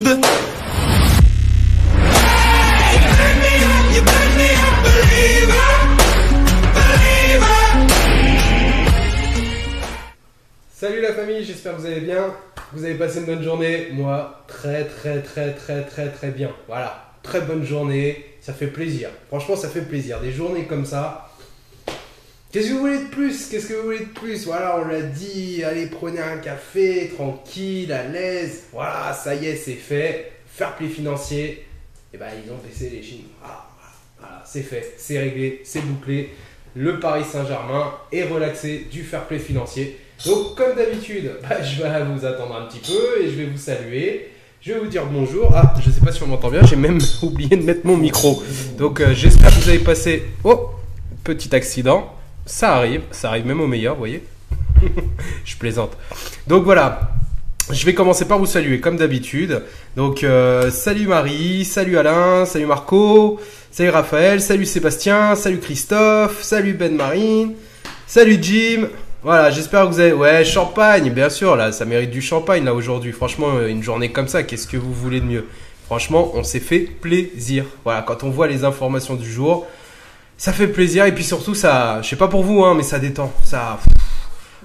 Salut la famille, j'espère que vous allez bien, vous avez passé une bonne journée. Moi, très bien. Voilà, très bonne journée, ça fait plaisir. Franchement, ça fait plaisir. Des journées comme ça. Qu'est-ce que vous voulez de plus? Voilà, on l'a dit, allez, prenez un café, tranquille, à l'aise. Voilà, ça y est, c'est fait. Fair play financier, et ben ils ont baissé les chines. Voilà, c'est fait, c'est réglé, c'est bouclé. Le Paris Saint-Germain est relaxé du fair play financier. Donc comme d'habitude, je vais vous attendre un petit peu et je vais vous saluer. Je vais vous dire bonjour. Ah, je sais pas si on m'entend bien, j'ai même oublié de mettre mon micro. Donc j'espère que vous avez passé... Oh, petit accident. Ça arrive même au meilleur, vous voyez. Je plaisante. Donc voilà, je vais commencer par vous saluer comme d'habitude. Donc salut Marie, salut Alain, salut Marco, salut Raphaël, salut Sébastien, salut Christophe, salut Ben Marine, salut Jim. Voilà, j'espère que vous avez... Ouais, champagne, bien sûr, là, ça mérite du champagne, là, aujourd'hui. Franchement, une journée comme ça, qu'est-ce que vous voulez de mieux? Franchement, on s'est fait plaisir. Voilà, quand on voit les informations du jour, ça fait plaisir. Et puis surtout, ça... Je sais pas pour vous, hein, mais ça détend. Ça...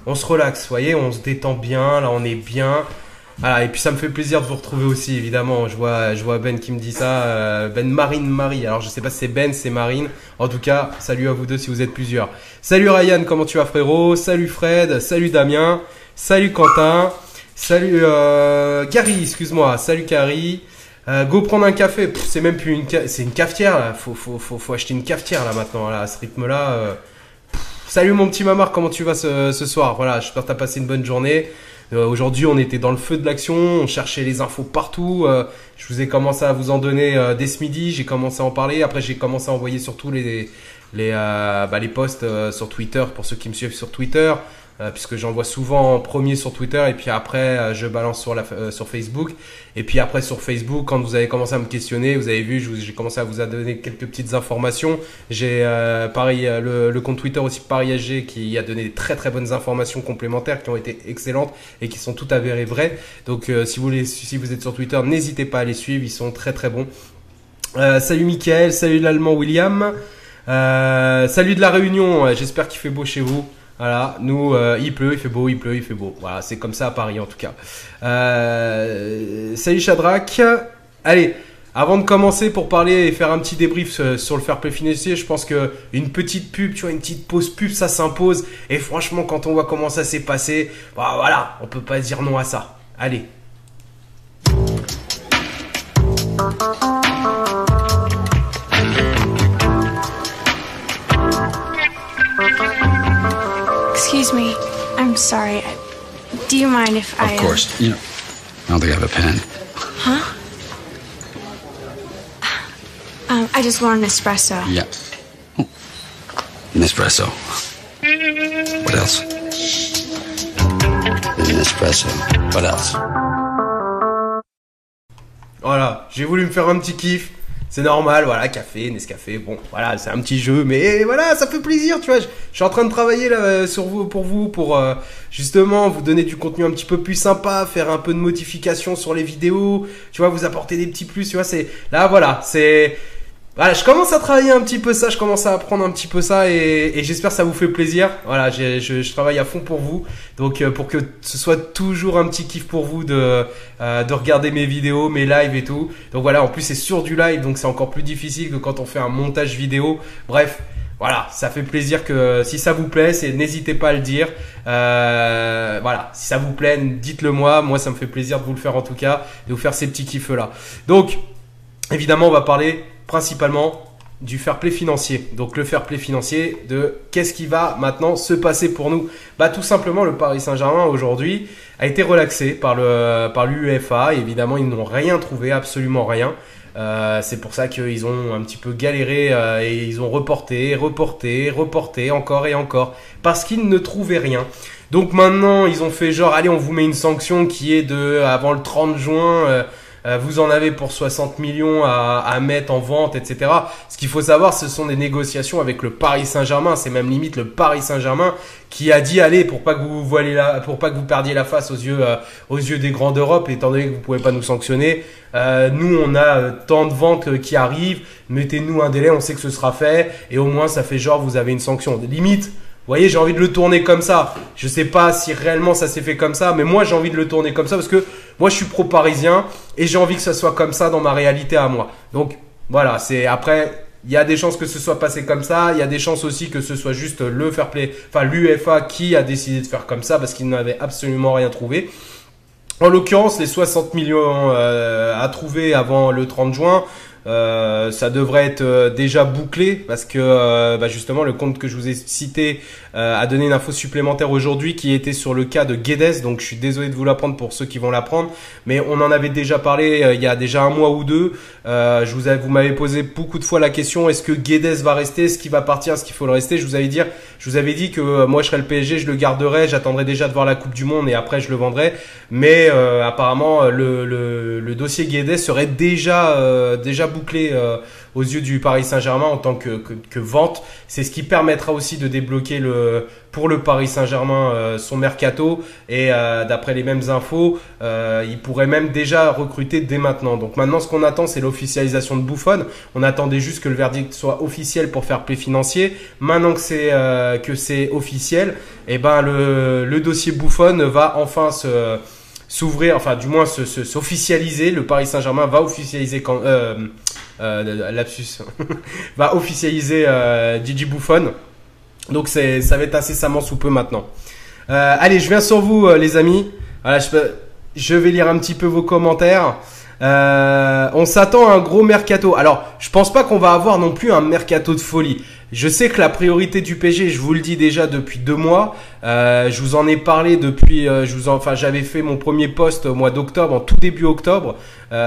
On se relaxe, vous voyez, on se détend bien, là, on est bien. Voilà, et puis ça me fait plaisir de vous retrouver aussi, évidemment. Je vois Ben qui me dit ça, Ben Marine Marie. Alors je sais pas si c'est Ben, c'est Marine. En tout cas, salut à vous deux si vous êtes plusieurs. Salut Ryan, comment tu vas frérot? Salut Fred, salut Damien, salut Quentin, salut Gary, excuse-moi, salut Gary. Go prendre un café. C'est même plus c'est une cafetière là. Faut acheter une cafetière là maintenant. Là, à ce rythme-là. Salut mon petit Mamar, comment tu vas ce soir? Voilà, j'espère que t'as passé une bonne journée. Aujourd'hui, on était dans le feu de l'action, on cherchait les infos partout. Je vous ai commencé à vous en donner dès ce midi. J'ai commencé à en parler. Après, j'ai commencé à envoyer surtout les posts sur Twitter pour ceux qui me suivent sur Twitter, puisque j'envoie souvent en premier sur Twitter et puis après je balance sur Facebook. Et puis après sur Facebook, quand vous avez commencé à me questionner, vous avez vu, j'ai commencé à vous donner quelques petites informations. J'ai pareil le compte Twitter aussi Paris SG qui a donné des très bonnes informations complémentaires qui ont été excellentes et qui sont toutes avérées vraies. Donc si vous êtes sur Twitter, n'hésitez pas à les suivre, ils sont très bons. Salut Mickaël, salut l'Allemand William. Salut de la Réunion, j'espère qu'il fait beau chez vous. Voilà, nous il pleut, il fait beau. Voilà, c'est comme ça à Paris en tout cas. Salut Shadrach. Allez, avant de commencer pour parler et faire un petit débrief sur le fair play financier, je pense que une petite pub, tu vois, une petite pause pub, ça s'impose. Et franchement, quand on voit comment ça s'est passé, bah voilà, on peut pas dire non à ça. Allez. Excuse me, I'm sorry. Do you mind if I... Of course. You know, I don't think I have a pen. Huh? I just want an espresso. Yeah. Oh. An espresso. What else? An espresso. What else? Voilà, j'ai voulu me faire un petit kiff. C'est normal, voilà, café, Nescafé, bon, voilà, c'est un petit jeu, mais voilà, ça fait plaisir, tu vois. Je suis en train de travailler là sur vous, pour justement vous donner du contenu un petit peu plus sympa, faire un peu de modification sur les vidéos, tu vois, vous apporter des petits plus, tu vois, c'est là, voilà, c'est... Voilà, je commence à travailler un petit peu ça, je commence à apprendre un petit peu ça et j'espère que ça vous fait plaisir. Voilà, je travaille à fond pour vous. Donc pour que ce soit toujours un petit kiff pour vous de regarder mes vidéos, mes lives et tout. Donc voilà, en plus c'est sur du live, donc c'est encore plus difficile que quand on fait un montage vidéo. Bref, voilà, ça fait plaisir que si ça vous plaît, n'hésitez pas à le dire. Voilà, si ça vous plaît, dites-le moi. Moi, ça me fait plaisir de vous le faire en tout cas, de vous faire ces petits kiffs là. Donc, évidemment, on va parler principalement du fair play financier. Donc le fair play financier de qu'est-ce qui va maintenant se passer pour nous. Bah tout simplement le Paris Saint-Germain aujourd'hui a été relaxé par l'UEFA. Évidemment ils n'ont rien trouvé, absolument rien. C'est pour ça qu'ils ont un petit peu galéré et ils ont reporté encore et encore parce qu'ils ne trouvaient rien. Donc maintenant ils ont fait genre allez on vous met une sanction qui est de avant le 30 juin vous en avez pour 60 millions à mettre en vente, etc. Ce qu'il faut savoir, ce sont des négociations avec le Paris Saint-Germain. C'est même limite le Paris Saint-Germain qui a dit allez, pour pas que vous perdiez la face aux yeux des grands d'Europe, étant donné que vous pouvez pas nous sanctionner. Nous, on a tant de ventes qui arrivent. Mettez-nous un délai, on sait que ce sera fait, et au moins ça fait genre vous avez une sanction. Limite. Vous voyez, j'ai envie de le tourner comme ça. Je sais pas si réellement ça s'est fait comme ça, mais moi j'ai envie de le tourner comme ça parce que moi je suis pro-parisien et j'ai envie que ça soit comme ça dans ma réalité à moi. Donc voilà, c'est après, il y a des chances que ce soit passé comme ça, il y a des chances aussi que ce soit juste le fair play, enfin l'UEFA qui a décidé de faire comme ça parce qu'il n'avait absolument rien trouvé. En l'occurrence, les 60 millions à trouver avant le 30 juin. Ça devrait être déjà bouclé parce que justement le compte que je vous ai cité a donné une info supplémentaire aujourd'hui qui était sur le cas de Guedes, donc je suis désolé de vous l'apprendre pour ceux qui vont l'apprendre, mais on en avait déjà parlé il y a déjà un mois ou deux. Vous m'avez posé beaucoup de fois la question, est-ce que Guedes va rester, est-ce qu'il va partir, est-ce qu'il faut le rester? Je vous avais dit que moi je serais le PSG, je le garderais, j'attendrai déjà de voir la Coupe du Monde et après je le vendrai, mais apparemment le dossier Guedes serait déjà bouclé aux yeux du Paris Saint-Germain en tant que vente. C'est ce qui permettra aussi de débloquer pour le Paris Saint-Germain son mercato et d'après les mêmes infos, il pourrait même déjà recruter dès maintenant. Donc maintenant ce qu'on attend c'est l'officialisation de Buffon. On attendait juste que le verdict soit officiel pour faire play financier. Maintenant que c'est officiel, et ben le dossier Buffon va enfin s'ouvrir, enfin du moins s'officialiser. Le Paris Saint-Germain va officialiser va officialiser Gigi Buffon. Donc ça va être incessamment sous peu maintenant. Allez, je viens sur vous les amis. Voilà, je vais lire un petit peu vos commentaires. On s'attend à un gros mercato. Alors, je pense pas qu'on va avoir non plus un mercato de folie. Je sais que la priorité du PSG, je vous le dis déjà depuis 2 mois. Je vous en ai parlé depuis. J'avais fait mon premier post au mois d'octobre, en tout début octobre,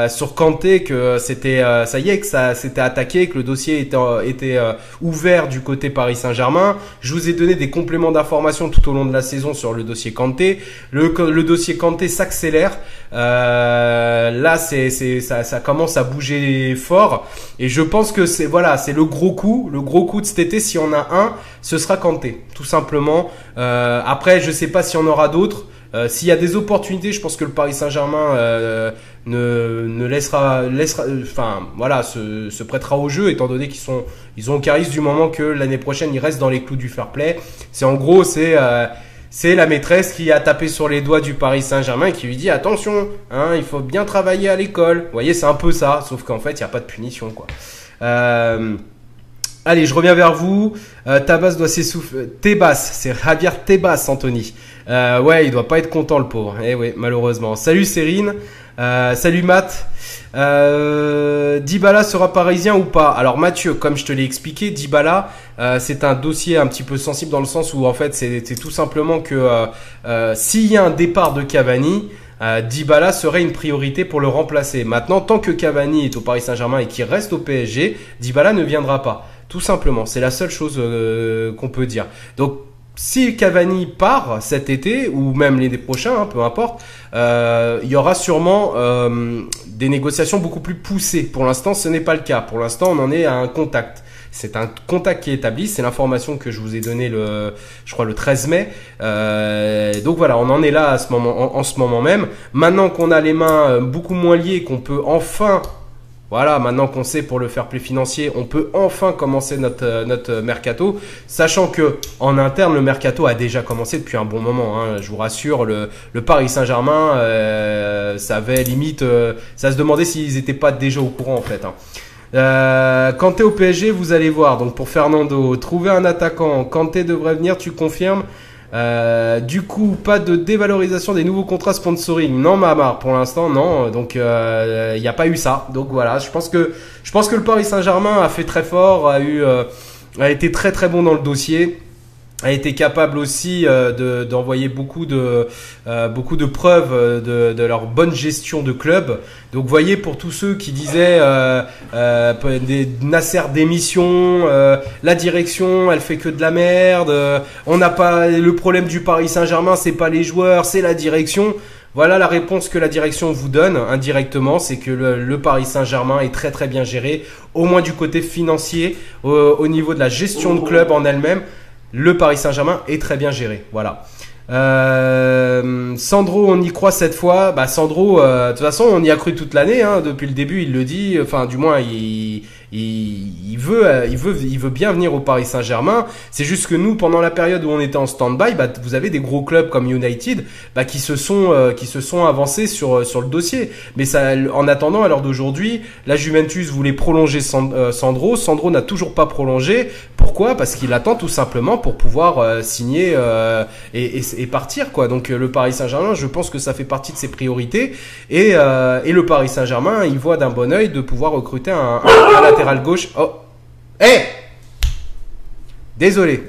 sur Kanté, que c'était, ça y est, que ça s'était attaqué, que le dossier était ouvert du côté Paris Saint-Germain. Je vous ai donné des compléments d'information tout au long de la saison sur le dossier Kanté. Le dossier Kanté s'accélère. Là, ça commence à bouger fort, et je pense que c'est le gros coup de cet été. Si on a un, ce sera Kanté, tout simplement. Après, je sais pas s'il y en aura d'autres. S'il y a des opportunités, je pense que le Paris Saint-Germain se prêtera au jeu, étant donné ils ont au charisme du moment que l'année prochaine ils restent dans les clous du fair play. C'est la maîtresse qui a tapé sur les doigts du Paris Saint-Germain et qui lui dit attention, il faut bien travailler à l'école. Vous voyez, c'est un peu ça, sauf qu'en fait il n'y a pas de punition, quoi. Allez, je reviens vers vous. Tabas doit s'essouffler. Tebas, c'est Javier Tebas, Anthony. Ouais, il doit pas être content, le pauvre. Eh oui, malheureusement. Salut Cérine. Salut Matt. Dybala sera parisien ou pas? Alors Mathieu, comme je te l'ai expliqué, Dybala, c'est un dossier un petit peu sensible dans le sens où en fait c'est tout simplement que s'il y a un départ de Cavani, Dybala serait une priorité pour le remplacer. Maintenant, tant que Cavani est au Paris Saint-Germain et qu'il reste au PSG, Dybala ne viendra pas. Tout simplement, c'est la seule chose qu'on peut dire. Donc, si Cavani part cet été ou même l'été prochain, peu importe, il y aura sûrement des négociations beaucoup plus poussées. Pour l'instant, ce n'est pas le cas. Pour l'instant, on en est à un contact. C'est un contact qui est établi. C'est l'information que je vous ai donnée le 13 mai. Donc voilà, on en est là en ce moment même. Maintenant qu'on a les mains beaucoup moins liées, qu'on peut enfin... Voilà, maintenant qu'on sait pour le fair play financier, on peut enfin commencer notre mercato, sachant que en interne le mercato a déjà commencé depuis un bon moment. Je vous rassure, le Paris Saint-Germain, ça avait limite, ça se demandait s'ils n'étaient pas déjà au courant en fait. Kanté au PSG, vous allez voir. Donc pour Fernando, trouver un attaquant, Kanté devrait venir, tu confirmes? Du coup, pas de dévalorisation des nouveaux contrats sponsoring. Non, Mamar, pour l'instant, non. Donc, il n'y a pas eu ça. Donc voilà, je pense que le Paris Saint-Germain a fait très fort, a été très très bon dans le dossier, a été capable aussi d'envoyer beaucoup de preuves de leur bonne gestion de club. Donc vous voyez, pour tous ceux qui disaient Nasser démission, la direction elle fait que de la merde, on n'a pas le problème du Paris Saint-Germain, c'est pas les joueurs, c'est la direction. Voilà la réponse que la direction vous donne indirectement, c'est que le Paris Saint-Germain est très très bien géré, au moins du côté financier, au niveau de la gestion de club en elle-même, le Paris Saint-Germain est très bien géré. Voilà. Sandro, on y croit cette fois. Bah Sandro, de toute façon, on y a cru toute l'année, hein, depuis le début, il le dit. Enfin, du moins, il veut bien venir au Paris Saint-Germain. C'est juste que nous, pendant la période où on était en stand-by, bah, vous avez des gros clubs comme United, bah, qui se sont avancés sur le dossier. Mais ça, en attendant, à l'heure d'aujourd'hui, la Juventus voulait prolonger Sandro. Sandro n'a toujours pas prolongé. Pourquoi? Parce qu'il attend tout simplement pour pouvoir signer et partir, quoi. Donc le Paris Saint-Germain, je pense que ça fait partie de ses priorités. Et le Paris Saint-Germain, il voit d'un bon œil de pouvoir recruter un latéral gauche. Oh, désolé.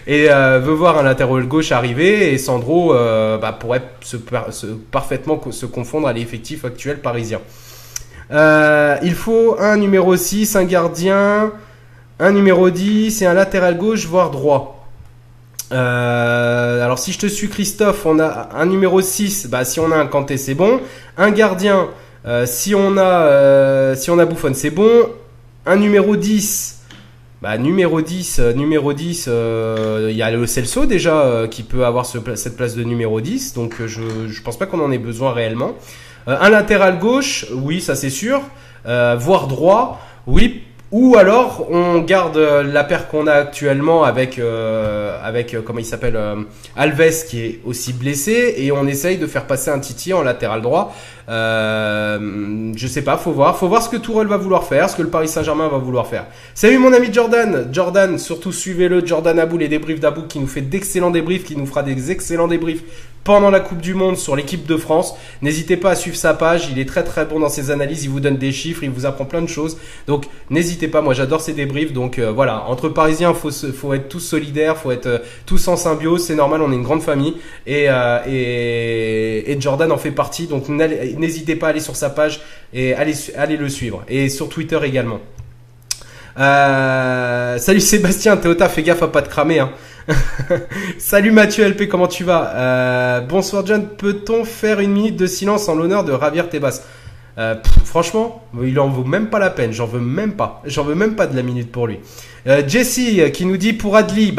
Et veut voir un latéral gauche arriver. Et Sandro pourrait parfaitement se confondre à l'effectif actuel parisien. Il faut un numéro 6, un gardien, un numéro 10 et un latéral gauche, voire droit. Alors si je te suis Christophe, on a un numéro 6, bah si on a un Kanté c'est bon, un gardien, si on a Buffon c'est bon, un numéro 10, bah numéro 10, il y a le Celso déjà qui peut avoir cette place de numéro 10, donc je pense pas qu'on en ait besoin réellement. Un latéral gauche, oui ça c'est sûr, voire droit, oui. Ou alors on garde la paire qu'on a actuellement avec comment il s'appelle, Alves qui est aussi blessé, et on essaye de faire passer un Titi en latéral droit. Je sais pas, faut voir ce que Tourelle va vouloir faire, ce que le Paris Saint-Germain va vouloir faire. Salut mon ami Jordan, surtout suivez-le, Jordan Abou, les débriefs d'Abou qui nous fait d'excellents débriefs, qui nous fera des excellents débriefs pendant la Coupe du Monde sur l'équipe de France. N'hésitez pas à suivre sa page, il est très très bon dans ses analyses, il vous donne des chiffres, il vous apprend plein de choses. Donc n'hésitez pas, moi j'adore ces débriefs. Donc voilà, entre Parisiens, faut être tous solidaires, faut être tous en symbiose, c'est normal, on est une grande famille et Jordan en fait partie. Donc n'hésitez pas à aller sur sa page et allez le suivre, et sur Twitter également. Salut Sébastien, Théota, fais gaffe à pas te cramer, hein. Salut Mathieu LP, comment tu vas? Bonsoir John, peut-on faire une minute de silence en l'honneur de Javier Tebas? Franchement, il en vaut même pas la peine, j'en veux même pas de la minute pour lui. Jesse qui nous dit pour Adli,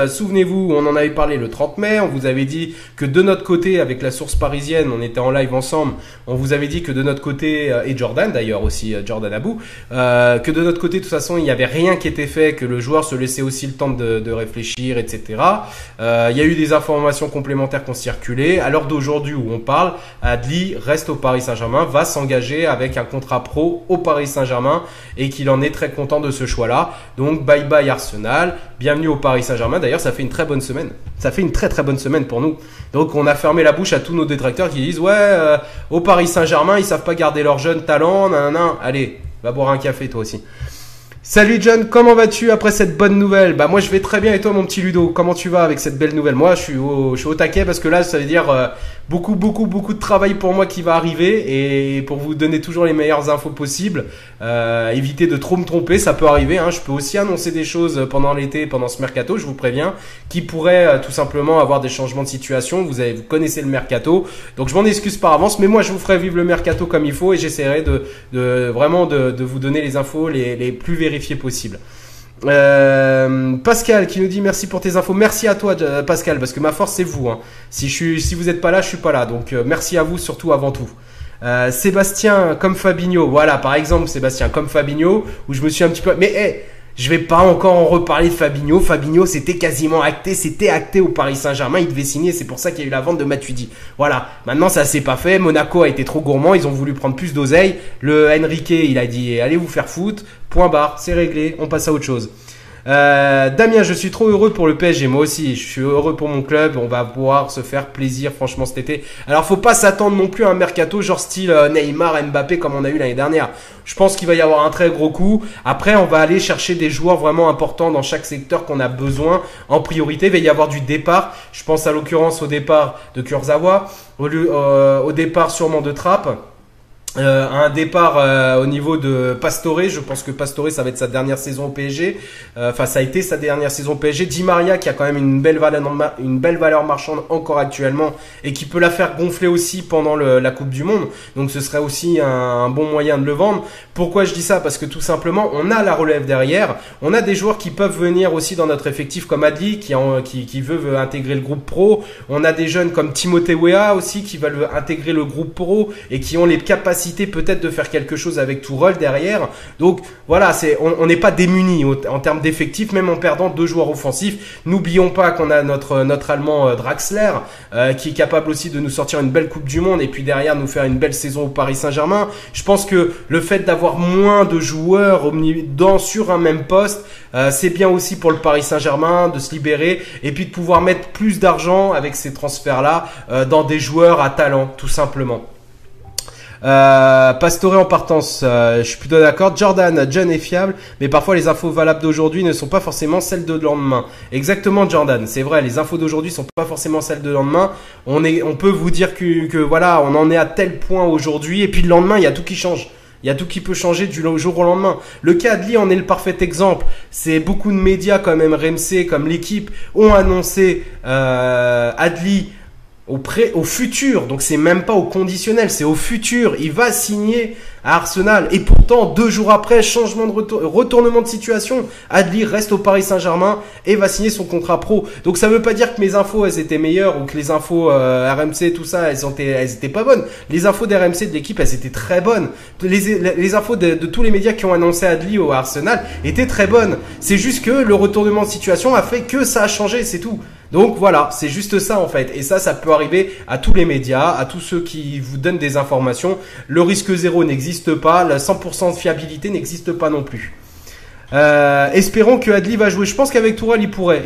souvenez-vous, on en avait parlé le 30 mai, on vous avait dit que de notre côté, avec la source parisienne, on était en live ensemble, on vous avait dit que de notre côté, et Jordan d'ailleurs aussi, Jordan Abou, que de notre côté de toute façon il n'y avait rien qui était fait, que le joueur se laissait aussi le temps de réfléchir, etc. Il y a eu des informations complémentaires qui ont circulé. À l'heure d'aujourd'hui où on parle, Adli reste au Paris Saint-Germain, va s'engager avec un contrat pro au Paris Saint-Germain, et qu'il en est très content de ce choix-là. Donc bye bye Arsenal, bienvenue au Paris Saint-Germain. D'ailleurs ça fait une très bonne semaine, ça fait une très très bonne semaine pour nous. Donc on a fermé la bouche à tous nos détracteurs qui disent ouais, au Paris Saint-Germain ils savent pas garder leurs jeunes talents, nanana. Allez, va boire un café toi aussi. Salut John, comment vas-tu après cette bonne nouvelle? Bah moi je vais très bien, et toi mon petit Ludo, comment tu vas avec cette belle nouvelle? Moi je suis au taquet, parce que là ça veut dire beaucoup de travail pour moi qui va arriver, et pour vous donner toujours les meilleures infos possibles. Évitez de trop me tromper, ça peut arriver, hein. Je peux aussi annoncer des choses pendant l'été, pendant ce mercato, je vous préviens, qui pourraient tout simplement avoir des changements de situation. Vous connaissez le mercato, donc je m'en excuse par avance, mais moi je vous ferai vivre le mercato comme il faut, et j'essaierai vraiment de vous donner les infos les plus vérifiées possible. Pascal qui nous dit merci pour tes infos. Merci à toi Pascal, parce que ma force c'est vous, hein. Si vous n'êtes pas là, je suis pas là, donc merci à vous surtout avant tout. Sébastien comme Fabinho, voilà par exemple Sébastien comme Fabinho, où je me suis un petit peu, mais je vais pas encore en reparler de Fabinho. Fabinho, c'était quasiment acté, c'était acté au Paris Saint-Germain, il devait signer, c'est pour ça qu'il y a eu la vente de Matuidi. Voilà, maintenant ça s'est pas fait, Monaco a été trop gourmand, ils ont voulu prendre plus d'oseille, le Enrique, il a dit allez vous faire foutre, point barre, c'est réglé, on passe à autre chose. Damien, je suis trop heureux pour le PSG, moi aussi, je suis heureux pour mon club, on va pouvoir se faire plaisir franchement cet été. Alors faut pas s'attendre non plus à un mercato genre style Neymar, Mbappé comme on a eu l'année dernière. Je pense qu'il va y avoir un très gros coup. Après on va aller chercher des joueurs vraiment importants dans chaque secteur qu'on a besoin. En priorité il va y avoir du départ, je pense à l'occurrence au départ de Kurzawa, au départ sûrement de Trapp. un départ au niveau de Pastore. Je pense que Pastore, ça va être sa dernière saison au PSG. Enfin, ça a été sa dernière saison au PSG. Di Maria, qui a quand même une belle valeur marchande encore actuellement et qui peut la faire gonfler aussi pendant la Coupe du Monde. Donc, ce serait aussi un bon moyen de le vendre. Pourquoi je dis ça? Parce que tout simplement, on a la relève derrière. On a des joueurs qui peuvent venir aussi dans notre effectif comme Adli, qui veut intégrer le groupe pro. On a des jeunes comme Timothée Weah aussi qui veulent intégrer le groupe pro et qui ont les capacités peut-être de faire quelque chose avec Tourelle derrière. Donc voilà, on n'est pas démunis en termes d'effectifs, même en perdant 2 joueurs offensifs. N'oublions pas qu'on a notre Allemand Draxler qui est capable aussi de nous sortir une belle Coupe du Monde et puis derrière nous faire une belle saison au Paris Saint-Germain. Je pense que le fait d'avoir moins de joueurs sur un même poste, c'est bien aussi pour le Paris Saint-Germain de se libérer et puis de pouvoir mettre plus d'argent avec ces transferts-là dans des joueurs à talent, tout simplement. Pastore en partance, je suis plutôt d'accord. Jordan, John est fiable, mais parfois les infos valables d'aujourd'hui ne sont pas forcément celles de lendemain. Exactement, Jordan, c'est vrai, les infos d'aujourd'hui sont pas forcément celles de lendemain. On peut vous dire que voilà, on en est à tel point aujourd'hui, et puis le lendemain, il y a tout qui change. Il y a tout qui peut changer du jour au lendemain. Le cas Adli en est le parfait exemple. C'est beaucoup de médias comme RMC, comme l'équipe, ont annoncé Adli au futur, donc c'est même pas au conditionnel, c'est au futur. Il va signer à Arsenal et pourtant 2 jours après, changement de retournement de situation, Adli reste au Paris Saint-Germain et va signer son contrat pro. Donc ça veut pas dire que mes infos elles étaient meilleures ou que les infos RMC tout ça elles étaient pas bonnes. Les infos d'RMC de l'équipe elles étaient très bonnes. Les infos de tous les médias qui ont annoncé Adli au Arsenal étaient très bonnes. C'est juste que le retournement de situation a fait que ça a changé, c'est tout. Donc voilà, c'est juste ça en fait. Et ça peut arriver à tous les médias, à tous ceux qui vous donnent des informations. Le risque zéro n'existe pas, la 100% de fiabilité n'existe pas non plus. Espérons que Adli va jouer. Je pense qu'avec Tourelle, il pourrait.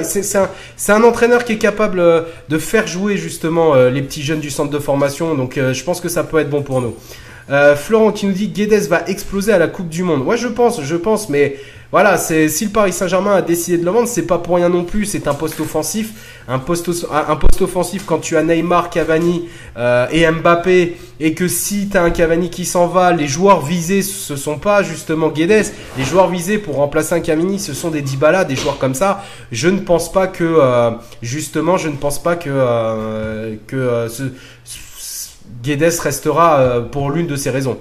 C'est un entraîneur qui est capable de faire jouer justement les petits jeunes du centre de formation. Donc je pense que ça peut être bon pour nous. Florent qui nous dit Guedes va exploser à la Coupe du Monde. Ouais, je pense, mais voilà, si le Paris Saint-Germain a décidé de le vendre, c'est pas pour rien non plus. C'est un poste offensif, un poste offensif quand tu as Neymar, Cavani et Mbappé, et que si tu as un Cavani qui s'en va, les joueurs visés ce sont pas justement Guedes. Les joueurs visés pour remplacer un Cavani, ce sont des Dybala, des joueurs comme ça. Je ne pense pas que Guedes restera pour l'une de ces raisons.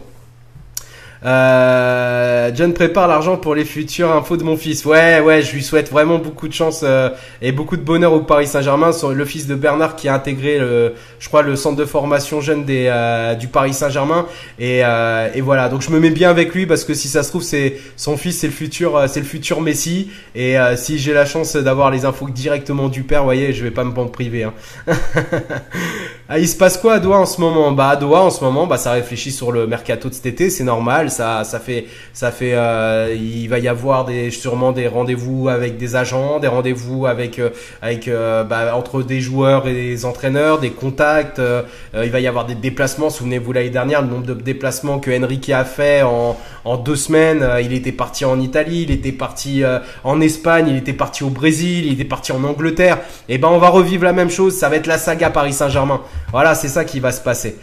John prépare l'argent pour les futures infos de mon fils. Ouais, je lui souhaite vraiment beaucoup de chance et beaucoup de bonheur au Paris Saint-Germain. Le fils de Bernard qui a intégré je crois le centre de formation jeune du Paris Saint-Germain et voilà. Donc je me mets bien avec lui parce que si ça se trouve c'est son fils, c'est le futur Messi et si j'ai la chance d'avoir les infos directement du père, vous voyez, je vais pas me prendre privé. Hein. Ah, il se passe quoi à Doha en ce moment? À Doha en ce moment, ça réfléchit sur le mercato de cet été, c'est normal. Ça fait. Il va y avoir sûrement des rendez-vous avec des agents, des rendez-vous avec entre des joueurs et des entraîneurs, des contacts. Il va y avoir des déplacements. Souvenez-vous l'année dernière, le nombre de déplacements que Enrique a fait en 2 semaines. Il était parti en Italie, il était parti en Espagne, il était parti au Brésil, il était parti en Angleterre. Et on va revivre la même chose. Ça va être la saga Paris Saint-Germain. Voilà, c'est ça qui va se passer.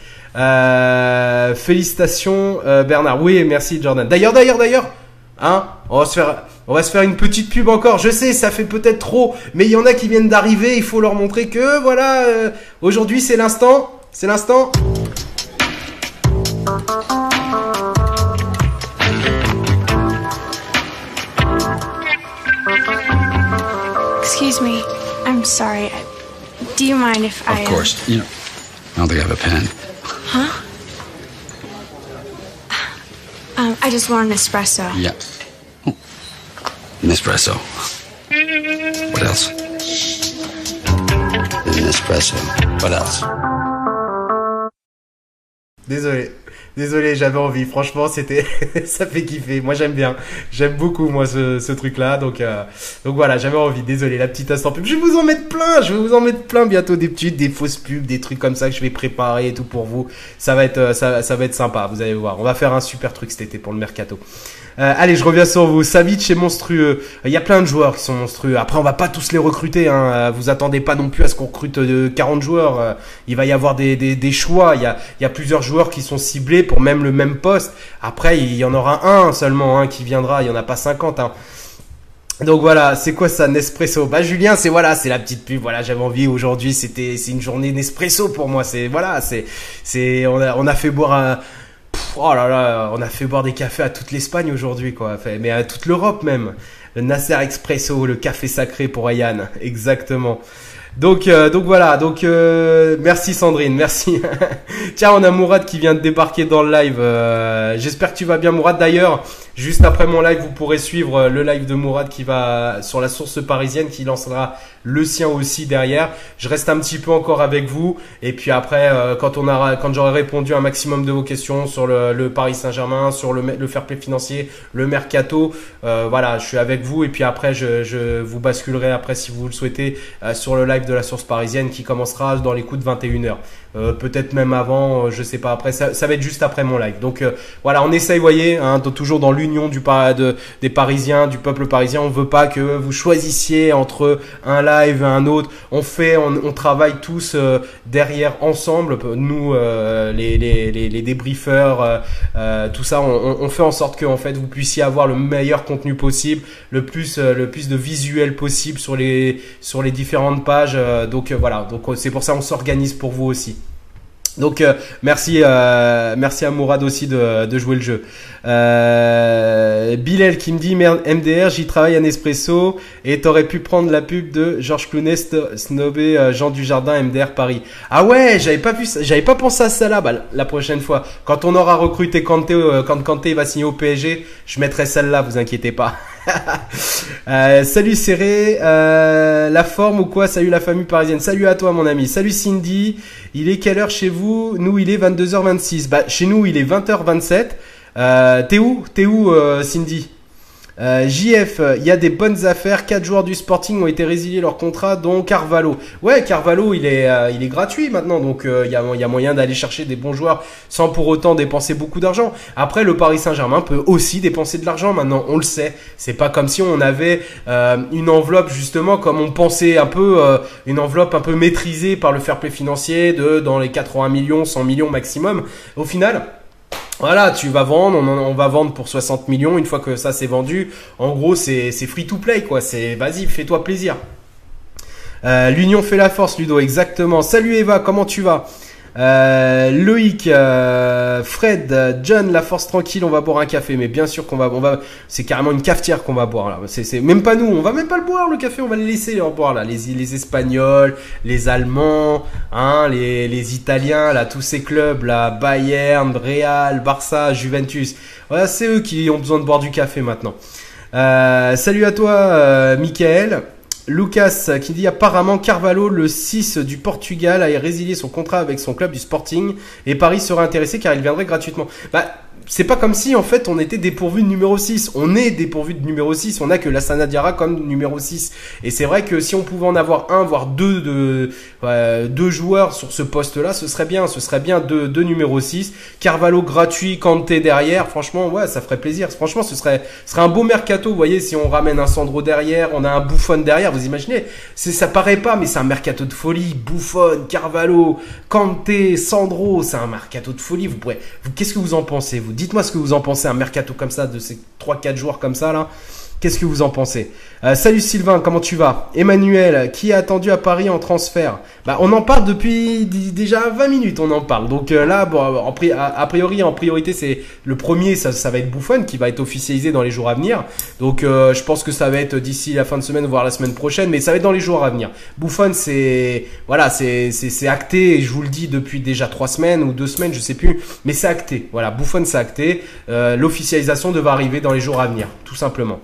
Félicitations Bernard. Oui, merci Jordan. D'ailleurs, hein, on va se faire une petite pub encore. Je sais, ça fait peut-être trop, mais il y en a qui viennent d'arriver. Il faut leur montrer que voilà, aujourd'hui c'est l'instant. C'est l'instant. Excuse me, I'm sorry. Do you mind if I... Of course. I don't think I have a pen. Huh? I just want an espresso. Yeah. Oh. An espresso. What else? An espresso. What else? Désolé, j'avais envie. Franchement, ça fait kiffer. Moi, j'aime bien. J'aime beaucoup, moi, ce truc-là. Donc voilà, j'avais envie. Désolé, la petite instant pub. Je vais vous en mettre plein bientôt. Des fausses pubs, des trucs comme ça que je vais préparer et tout pour vous. Ça va être sympa. Vous allez voir. On va faire un super truc cet été pour le mercato. Allez, je reviens sur vous. Savic est monstrueux. Il y a plein de joueurs qui sont monstrueux. Après, on va pas tous les recruter. Hein. Vous attendez pas non plus à ce qu'on recrute 40 joueurs. Il va y avoir des choix. Il y a plusieurs joueurs qui sont ciblés pour même le même poste. Après, il y en aura un seulement qui viendra. Il y en a pas 50. Hein. Donc voilà, c'est quoi ça, Nespresso? Bah Julien, c'est la petite pub. Voilà, j'avais envie aujourd'hui. C'est une journée Nespresso pour moi. On a fait boire oh là là, on a fait boire des cafés à toute l'Espagne aujourd'hui, quoi. Mais à toute l'Europe même. Le Nasser Expresso, le café sacré pour Ayane, exactement. Donc voilà, merci Sandrine, merci. Tiens, on a Mourad qui vient de débarquer dans le live. J'espère que tu vas bien, Mourad. D'ailleurs, juste après mon live, vous pourrez suivre le live de Mourad qui va sur la source parisienne, qui lancera le sien aussi derrière. Je reste un petit peu encore avec vous, et puis après, quand j'aurai répondu à un maximum de vos questions sur le Paris Saint-Germain, sur le fair play financier, le mercato, voilà, je suis avec vous, et puis après, je vous basculerai après si vous le souhaitez sur le live de la source parisienne qui commencera dans les coups de 21h. Peut-être même avant, je sais pas. Après, ça va être juste après mon live. Donc voilà, on essaye, vous voyez, toujours dans l'union des Parisiens, du peuple parisien. On veut pas que vous choisissiez entre un live et un autre. On travaille tous derrière ensemble. Nous, les débriefeurs, tout ça, on fait en sorte que en fait vous puissiez avoir le meilleur contenu possible, le plus de visuels possible sur les différentes pages. Donc voilà. Donc c'est pour ça on s'organise pour vous aussi. Donc merci à Mourad aussi de jouer le jeu. Bilal qui me dit merde, MDR, j'y travaille à Nespresso et t'aurais pu prendre la pub de Georges Clooney snobé Jean Dujardin MDR Paris. Ah ouais, j'avais pas pensé à ça là. Bah, la prochaine fois, quand on aura recruté Kanté, quand Kanté va signer au PSG, je mettrai celle-là, vous inquiétez pas. Salut Serré, la forme ou quoi? Salut la famille parisienne. Salut à toi mon ami. Salut Cindy. Il est quelle heure chez vous? Nous il est 22h26. Bah chez nous il est 20h27. T'es où Cindy? JF, il y a des bonnes affaires. 4 joueurs du Sporting ont été résiliés leur contrat, dont Carvalho. Ouais, Carvalho, il est gratuit maintenant, donc il y a moyen d'aller chercher des bons joueurs sans pour autant dépenser beaucoup d'argent. Après, le Paris Saint-Germain peut aussi dépenser de l'argent maintenant, on le sait. C'est pas comme si on avait une enveloppe justement comme on pensait un peu, une enveloppe un peu maîtrisée par le fair play financier dans les 80 millions, 100 millions maximum. Au final, voilà, tu vas vendre, on va vendre pour 60 millions. Une fois que ça c'est vendu, en gros c'est free to play quoi. C'est vas-y, fais-toi plaisir. L'union fait la force, Ludo, exactement. Salut Eva, comment tu vas? Loïc, Fred, John, la force tranquille, on va boire un café, mais bien sûr qu'on va, c'est carrément une cafetière qu'on va boire là. C'est même pas nous, on va même pas le boire le café, on va les laisser en boire là. Les Espagnols, les Allemands, les Italiens là, tous ces clubs là, Bayern, Real, Barça, Juventus. Voilà, c'est eux qui ont besoin de boire du café maintenant. Salut à toi, Michael. Lucas qui dit apparemment Carvalho, le 6 du Portugal, a résilié son contrat avec son club du Sporting et Paris serait intéressé car il viendrait gratuitement. Bah, c'est pas comme si en fait on était dépourvu de numéro 6. On est dépourvu de numéro 6. On a que Lassana Diarra comme numéro 6. Et c'est vrai que si on pouvait en avoir un, voire deux joueurs sur ce poste-là, ce serait bien. Ce serait bien deux numéro 6. Carvalho gratuit, Kanté derrière. Franchement, ouais, ça ferait plaisir. Franchement, ce serait un beau mercato. Vous voyez, si on ramène un Sandro derrière, on a un Buffon derrière. Vous imaginez? Ça paraît pas, mais c'est un mercato de folie. Buffon, Carvalho, Kanté, Sandro. C'est un mercato de folie. Qu'est-ce que vous en pensez, vous? Dites-moi ce que vous en pensez, un mercato comme ça, de ces 3-4 joueurs comme ça là. Qu'est-ce que vous en pensez? Salut Sylvain, comment tu vas? Emmanuel, qui est attendu à Paris en transfert? Bah, on en parle depuis déjà 20 minutes, on en parle. Donc là, bon, a priori, en priorité, c'est le premier, ça va être Buffon qui va être officialisé dans les jours à venir. Donc je pense que ça va être d'ici la fin de semaine, voire la semaine prochaine, mais ça va être dans les jours à venir. Buffon, c'est acté, et je vous le dis depuis déjà 3 semaines ou 2 semaines, je sais plus, mais c'est acté. Voilà, Buffon, c'est acté. L'officialisation devrait arriver dans les jours à venir, tout simplement.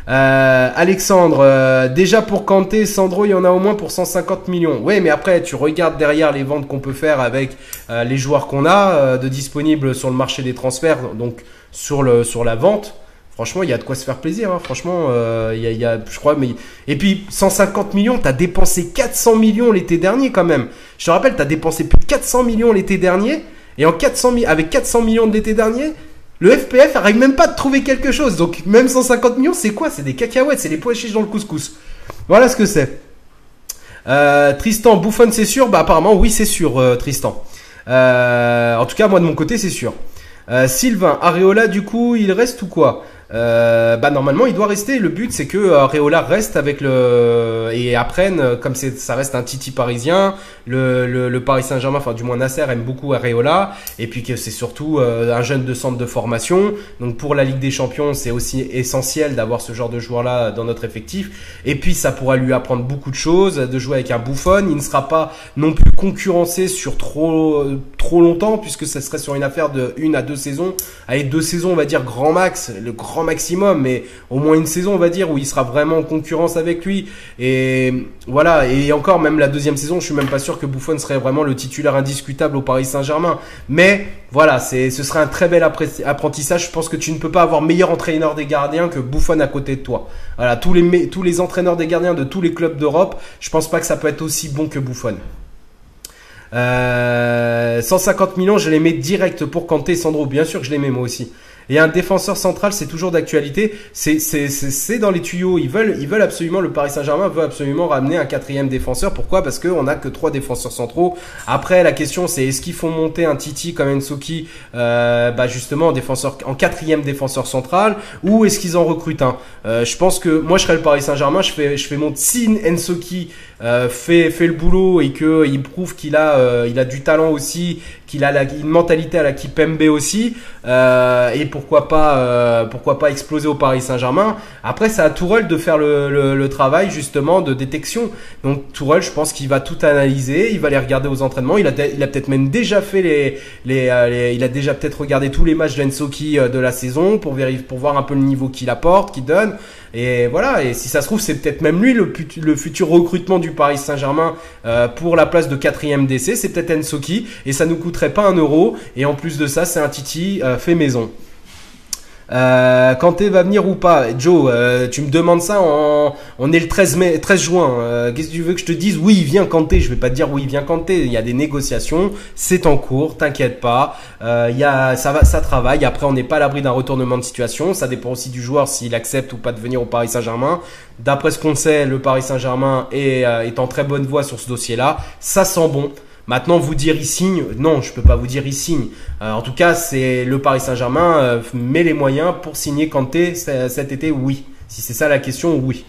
Alexandre, déjà pour Kanté, Sandro, il y en a au moins pour 150 millions. Ouais, mais après, tu regardes derrière les ventes qu'on peut faire avec les joueurs qu'on a de disponibles sur le marché des transferts, donc sur la vente. Franchement, il y a de quoi se faire plaisir. Hein. Franchement, je crois. Mais et puis 150 millions, t'as dépensé 400 millions l'été dernier quand même. Je te rappelle, t'as dépensé plus de 400 millions l'été dernier, et avec 400 millions de l'été dernier. Le FPF arrive même pas à trouver quelque chose. Donc même 150 millions, c'est quoi? C'est des cacahuètes, c'est les pois chiches dans le couscous. Voilà ce que c'est. Tristan, Buffon c'est sûr? Bah apparemment oui c'est sûr Tristan. En tout cas moi de mon côté c'est sûr. Sylvain, Areola du coup il reste ou quoi? Bah normalement il doit rester. Le but c'est que Areola reste avec et apprenne, comme ça reste un Titi parisien, le Paris Saint-Germain, enfin du moins Nasser aime beaucoup Areola, et puis que c'est surtout un jeune de centre de formation. Donc pour la Ligue des Champions c'est aussi essentiel d'avoir ce genre de joueur là dans notre effectif, et puis ça pourra lui apprendre beaucoup de choses, de jouer avec un Buffon. Il ne sera pas non plus concurrencé sur trop longtemps, puisque ça serait sur une affaire de 1 à 2 saisons. Allez, 2 saisons on va dire grand max, le grand maximum, mais au moins une saison on va dire où il sera vraiment en concurrence avec lui. Et voilà, et encore même la deuxième saison je suis même pas sûr que Buffon serait vraiment le titulaire indiscutable au Paris Saint-Germain, mais voilà, ce serait un très bel apprentissage. Je pense que tu ne peux pas avoir meilleur entraîneur des gardiens que Buffon à côté de toi. Voilà, tous les entraîneurs des gardiens de tous les clubs d'Europe, je pense pas que ça peut être aussi bon que Buffon. 150 millions, je les mets direct pour Kanté et Sandro. Bien sûr que je les mets moi aussi. Et un défenseur central, c'est toujours d'actualité. C'est dans les tuyaux. Ils veulent absolument, le Paris Saint-Germain veut absolument ramener un 4e défenseur. Pourquoi? Parce qu'on n'a que 3 défenseurs centraux. Après, la question c'est est-ce qu'ils font monter un Titi comme Ensoki, justement en défenseur, en 4e défenseur central, ou est-ce qu'ils en recrutent un? Je pense que moi je serais le Paris Saint-Germain, je fais monter si Ensoki fait le boulot et que il prouve qu'il a du talent aussi, qu'il a une mentalité à la Kipembe aussi, et pourquoi pas exploser au Paris Saint-Germain. Après c'est à Tourelle de faire le travail justement de détection. Donc Tourelle, je pense qu'il va tout analyser, il va les regarder aux entraînements. Il a peut-être même déjà fait il a déjà peut-être regardé tous les matchs d'Ensoki de la saison pour voir un peu le niveau qu'il apporte, qu'il donne. Et voilà, et si ça se trouve c'est peut-être même lui le futur recrutement du Paris Saint-Germain pour la place de 4e DC. C'est peut-être Ensoki et ça nous coûterait pas 1 euro, et en plus de ça c'est un Titi fait maison. Kanté va venir ou pas? Joe, tu me demandes ça, on est le 13 juin. Qu'est-ce que tu veux que je te dise? Oui, il vient Kanté. Je vais pas te dire oui, il vient Kanté. Il y a des négociations, c'est en cours, t'inquiète pas. Ça travaille. Après, on n'est pas à l'abri d'un retournement de situation. Ça dépend aussi du joueur s'il accepte ou pas de venir au Paris Saint-Germain. D'après ce qu'on sait, le Paris Saint-Germain est en très bonne voie sur ce dossier-là. Ça sent bon. Maintenant, vous dire il signe, non, je peux pas vous dire il signe. En tout cas, c'est le Paris Saint-Germain met les moyens pour signer Kanté cet été, oui. Si c'est ça la question, oui.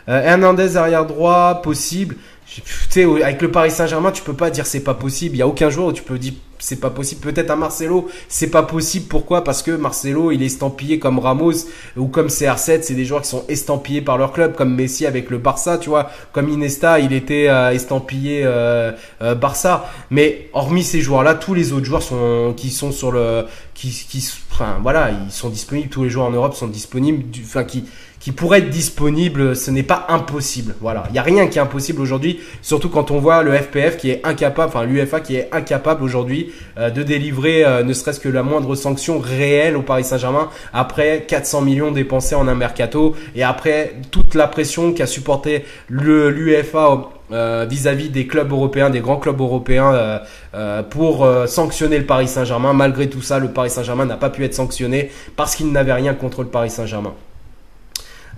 Hernandez arrière droit, possible. Tu sais, avec le Paris Saint-Germain, tu peux pas dire c'est pas possible. Il y a aucun joueur où tu peux dire c'est pas possible. Peut-être à Marcelo, c'est pas possible. Pourquoi? Parce que Marcelo, il est estampillé comme Ramos ou comme CR7. C'est des joueurs qui sont estampillés par leur club, comme Messi avec le Barça, tu vois. Comme Iniesta, il était estampillé Barça. Mais hormis ces joueurs-là, tous les autres joueurs qui sont sur enfin voilà, ils sont disponibles. Tous les joueurs en Europe sont disponibles. Qui pourrait être disponible, ce n'est pas impossible. Voilà, il n'y a rien qui est impossible aujourd'hui, surtout quand on voit le FPF qui est incapable, enfin l'UEFA qui est incapable aujourd'hui de délivrer ne serait-ce que la moindre sanction réelle au Paris Saint-Germain après 400 millions dépensés en un mercato, et après toute la pression qu'a supporté l'UEFA vis-à-vis des clubs européens, des grands clubs européens pour sanctionner le Paris Saint-Germain. Malgré tout ça, le Paris Saint-Germain n'a pas pu être sanctionné parce qu'il n'avait rien contre le Paris Saint-Germain.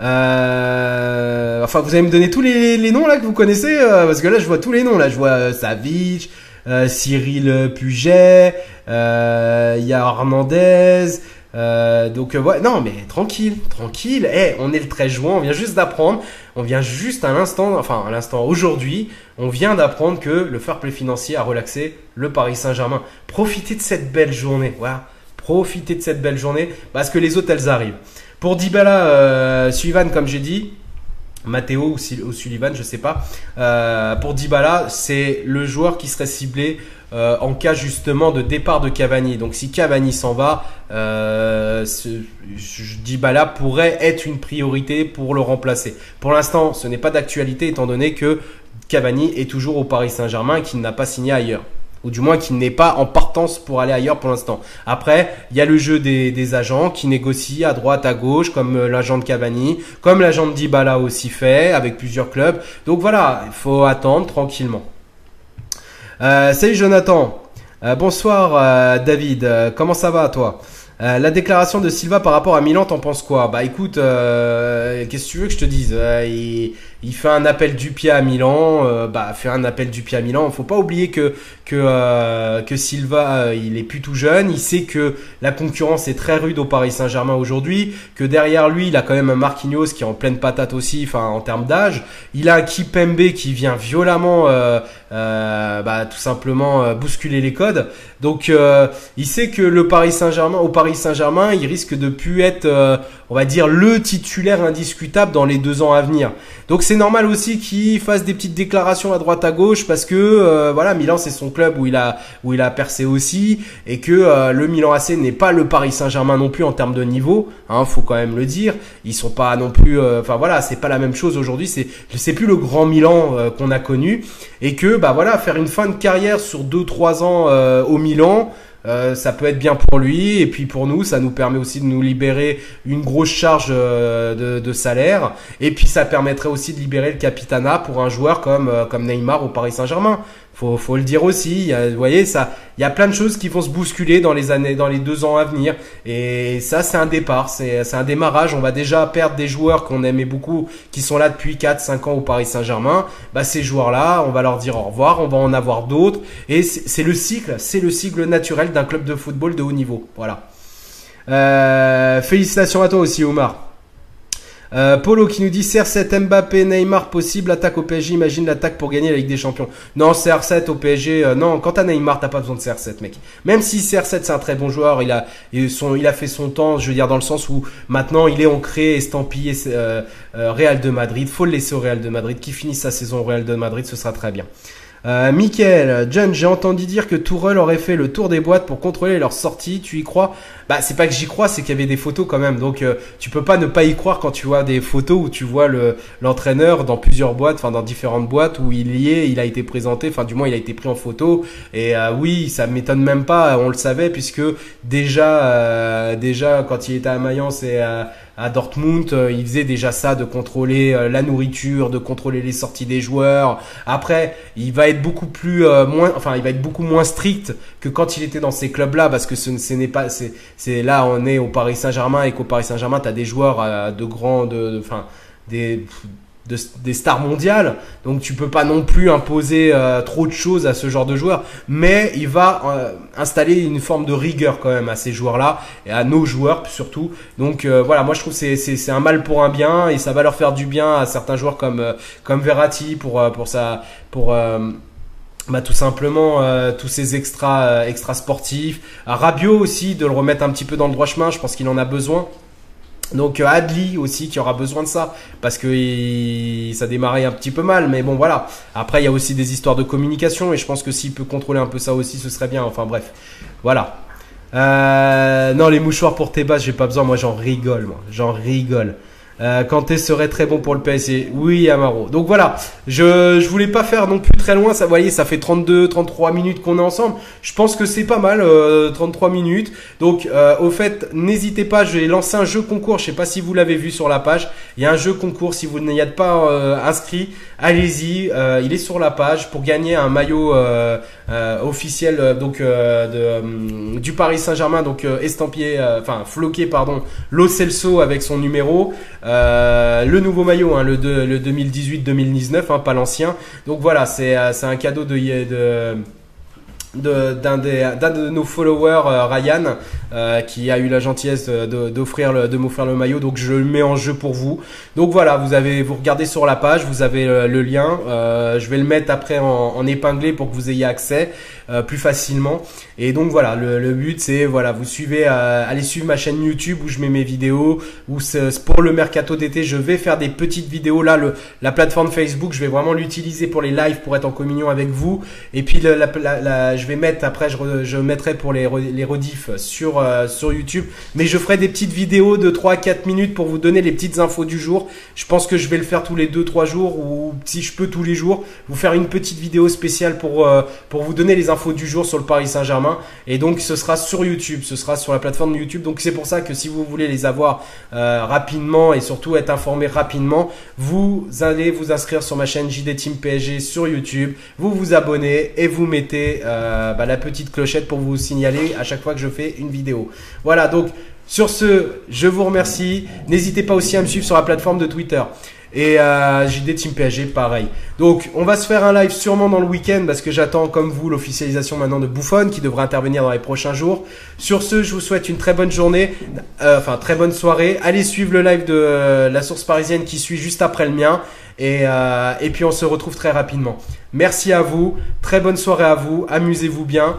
Enfin, vous allez me donner tous les noms là que vous connaissez, parce que là je vois tous les noms. Là je vois Savic, Cyril Puget, il y a Hernandez. Donc ouais, non mais tranquille. On est le 13 juin, on vient juste d'apprendre, aujourd'hui, on vient d'apprendre que le fair play financier a relaxé le Paris Saint-Germain. Profitez de cette belle journée, voilà. Profitez de cette belle journée parce que les autres elles arrivent. Pour Dybala, Sullivan, comme j'ai dit, Matteo ou Sullivan, je sais pas. Pour Dybala, c'est le joueur qui serait ciblé en cas justement de départ de Cavani. Donc si Cavani s'en va, Dybala pourrait être une priorité pour le remplacer. Pour l'instant, ce n'est pas d'actualité étant donné que Cavani est toujours au Paris Saint-Germain et qu'il n'a pas signé ailleurs. Ou du moins qu'il n'est pas en partance pour aller ailleurs pour l'instant. Après, il y a le jeu des agents qui négocient à droite, à gauche, comme l'agent de Cavani, comme l'agent de Dybala aussi fait, avec plusieurs clubs. Donc voilà, il faut attendre tranquillement. Salut Jonathan. Bonsoir David. Comment ça va toi? La déclaration de Silva par rapport à Milan, t'en penses quoi? Bah écoute, qu'est-ce que tu veux que je te dise? Il fait un appel du pied à Milan, fait un appel du pied à Milan. Faut pas oublier que Silva, il est plus tout jeune. Il sait que la concurrence est très rude au Paris Saint-Germain aujourd'hui, que derrière lui, il a quand même un Marquinhos qui est en pleine patate aussi, enfin en termes d'âge. Il a un Kimpembe qui vient violemment, tout simplement bousculer les codes. Donc, il sait que au Paris Saint-Germain, il risque de plus être, on va dire, le titulaire indiscutable dans les 2 ans à venir. Donc c'est normal aussi qu'il fasse des petites déclarations à droite à gauche parce que Milan c'est son club où il a percé aussi et que le Milan AC n'est pas le Paris Saint-Germain non plus en termes de niveau, hein, faut quand même le dire. Ils sont pas non plus, c'est pas la même chose aujourd'hui. C'est plus le grand Milan qu'on a connu et que faire une fin de carrière sur 2-3 ans au Milan. Ça peut être bien pour lui et puis pour nous ça nous permet aussi de nous libérer une grosse charge de salaire et puis ça permettrait aussi de libérer le capitanat pour un joueur comme Neymar au Paris Saint-Germain. Faut le dire aussi, vous voyez ça, il y a plein de choses qui vont se bousculer dans les 2 ans à venir et ça c'est un départ, c'est un démarrage. On va déjà perdre des joueurs qu'on aimait beaucoup qui sont là depuis 4-5 ans au Paris Saint-Germain. Ces joueurs-là, on va leur dire au revoir, on va en avoir d'autres et c'est le cycle naturel d'un club de football de haut niveau. Voilà. Félicitations à toi aussi Omar. Polo qui nous dit CR7 Mbappé Neymar possible attaque au PSG, imagine l'attaque pour gagner la Ligue des Champions. Non, CR7 au PSG, non, quand t'as Neymar t'as pas besoin de CR7 mec. Même si CR7 c'est un très bon joueur, il a fait son temps, je veux dire dans le sens où maintenant il est ancré, estampillé Real de Madrid, faut le laisser au Real de Madrid, qui finisse sa saison au Real de Madrid, ce sera très bien. Michael, John, j'ai entendu dire que Tourelle aurait fait le tour des boîtes pour contrôler leur sortie. Tu y crois? C'est pas que j'y crois, c'est qu'il y avait des photos quand même. Donc, tu peux pas ne pas y croire quand tu vois des photos où tu vois l'entraîneur dans plusieurs boîtes, enfin dans différentes boîtes où il a été présenté, enfin du moins il a été pris en photo. Et oui, ça m'étonne même pas, on le savait puisque déjà quand il était à Mayence et à Dortmund, il faisait déjà ça de contrôler la nourriture, de contrôler les sorties des joueurs. Après, il va être beaucoup moins strict que quand il était dans ces clubs-là parce que ce n'est pas c'est là on est au Paris Saint-Germain et qu'au Paris Saint-Germain, tu as des joueurs des stars mondiales, donc tu peux pas non plus imposer trop de choses à ce genre de joueurs, mais il va installer une forme de rigueur quand même à ces joueurs-là et à nos joueurs surtout. Donc moi je trouve que c'est un mal pour un bien et ça va leur faire du bien à certains joueurs comme Verratti tout simplement tous ces extra sportifs, à Rabiot aussi de le remettre un petit peu dans le droit chemin, je pense qu'il en a besoin. Donc Adli aussi qui aura besoin de ça parce que ça démarrait un petit peu mal, mais bon voilà. Après il y a aussi des histoires de communication et je pense que s'il peut contrôler un peu ça aussi ce serait bien. Enfin bref, voilà. Non, les mouchoirs pour tes bases j'ai pas besoin, moi j'en rigole. Kanté serait très bon pour le PSG. Oui, Amaro. Donc voilà, je voulais pas faire non plus très loin. Ça, vous voyez, ça fait 33 minutes qu'on est ensemble. Je pense que c'est pas mal, 33 minutes. Donc, au fait, n'hésitez pas, je vais lancer un jeu concours. Je sais pas si vous l'avez vu sur la page. Il y a un jeu concours. Si vous n'y êtes pas inscrit, allez-y. Il est sur la page pour gagner un maillot officiel du Paris Saint-Germain, donc estampillé, floqué, Lo Celso avec son numéro. Le nouveau maillot, le 2018-2019, pas l'ancien. Donc voilà, c'est un cadeau d'un de nos followers, Ryan, qui a eu la gentillesse de m'offrir le maillot. Donc je le mets en jeu pour vous. Donc voilà, vous regardez sur la page, vous avez le lien. Je vais le mettre après en épinglé pour que vous ayez accès plus facilement. Et donc voilà, le but c'est vous suivez, allez suivre ma chaîne YouTube où je mets mes vidéos. Où pour le mercato d'été, je vais faire des petites vidéos. Là, la plateforme Facebook, je vais vraiment l'utiliser pour les lives, pour être en communion avec vous. Et puis je vais mettre après, je mettrai pour les rediffs sur YouTube. Mais je ferai des petites vidéos de 3-4 minutes pour vous donner les petites infos du jour. Je pense que je vais le faire tous les 2-3 jours ou si je peux tous les jours, vous faire une petite vidéo spéciale pour vous donner les infos infos du jour sur le Paris Saint-Germain. Et donc, ce sera sur YouTube, ce sera sur la plateforme YouTube. Donc, c'est pour ça que si vous voulez les avoir rapidement et surtout être informé rapidement, vous allez vous inscrire sur ma chaîne JD Team PSG sur YouTube. Vous vous abonnez et vous mettez la petite clochette pour vous signaler à chaque fois que je fais une vidéo. Voilà, donc sur ce, je vous remercie. N'hésitez pas aussi à me suivre sur la plateforme de Twitter. Et JD Team PSG, pareil. Donc, on va se faire un live sûrement dans le week-end parce que j'attends, comme vous, l'officialisation maintenant de Buffon qui devrait intervenir dans les prochains jours. Sur ce, je vous souhaite une très bonne journée, très bonne soirée. Allez suivre le live de la source parisienne qui suit juste après le mien. Et puis, on se retrouve très rapidement. Merci à vous. Très bonne soirée à vous. Amusez-vous bien.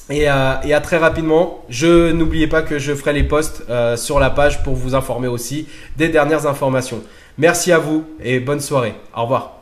Et à très rapidement. N'oubliez pas que je ferai les posts sur la page pour vous informer aussi des dernières informations. Merci à vous et bonne soirée. Au revoir.